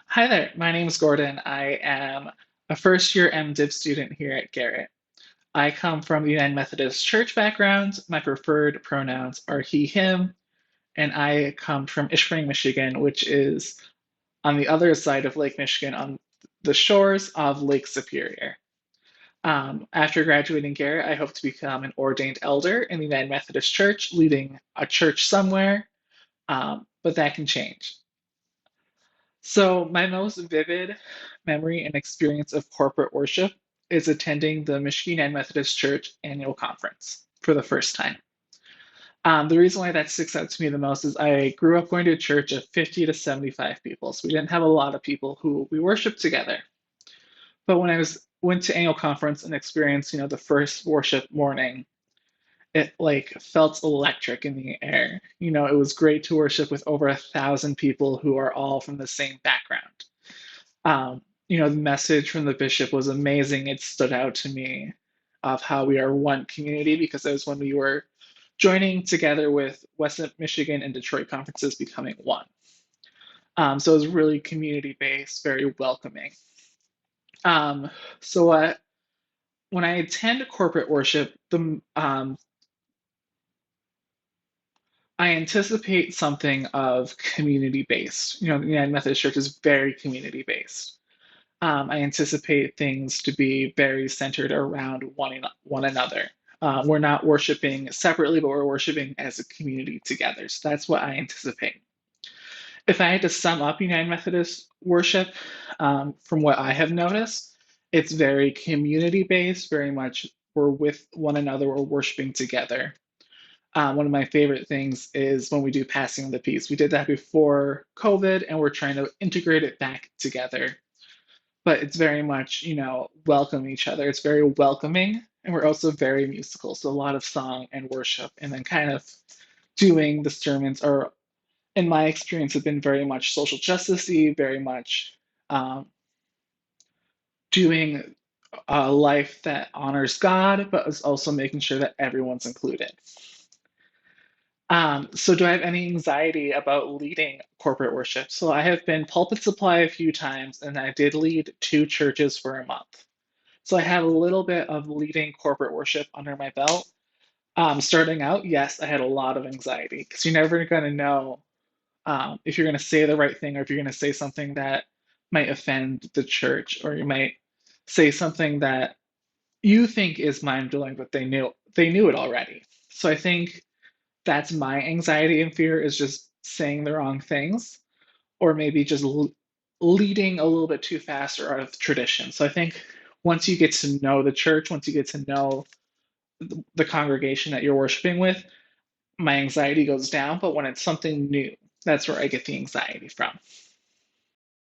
Hi there, my name is Gordon. I am a first year MDiv student here at Garrett. I come from the United Methodist Church background. My preferred pronouns are he, him, and I come from Ishpeming, Michigan, which is on the other side of Lake Michigan on the shores of Lake Superior. After graduating Garrett, I hope to become an ordained elder in the United Methodist Church, leading a church somewhere, but that can change. So, my most vivid memory and experience of corporate worship is attending the Michigan United Methodist Church annual conference for the first time. The reason why that sticks out to me the most is I grew up going to a church of 50 to 75 people, so we didn't have a lot of people who we worshiped together. But when I went to annual conference and experienced, the first worship morning, it like felt electric in the air. It was great to worship with over 1,000 people who are all from the same background. The message from the bishop was amazing. It stood out to me of how we are one community because that was when we were joining together with West Michigan and Detroit conferences becoming one. So it was really community based, very welcoming. Um, so when I attend corporate worship, I anticipate something of community based. The United Methodist Church is very community based. I anticipate things to be very centered around one another. We're not worshiping separately, but we're worshiping as a community together. So that's what I anticipate. If I had to sum up United Methodist worship, from what I have noticed, it's very community based, very much we're with one another, we're worshiping together. One of my favorite things is when we do passing of the peace. We did that before COVID, and we're trying to integrate it back together, but it's very much, welcome each other. It's very welcoming, and we're also very musical. So a lot of song and worship, and then kind of doing the sermons are, in my experience, have been very much social justice-y, very much um, doing a life that honors God, but is also making sure that everyone's included. So do I have any anxiety about leading corporate worship? So I have been pulpit supply a few times, and I did lead two churches for a month. So I have a little bit of leading corporate worship under my belt. Starting out, yes, I had a lot of anxiety because you're never going to know if you're going to say the right thing or if you're going to say something that might offend the church, or you might say something that you think is mind-blowing, but they knew it already. So I think that's my anxiety and fear, is just saying the wrong things, or maybe just leading a little bit too fast or out of tradition. So I think once you get to know the church, once you get to know the congregation that you're worshiping with, my anxiety goes down. But when it's something new, that's where I get the anxiety from.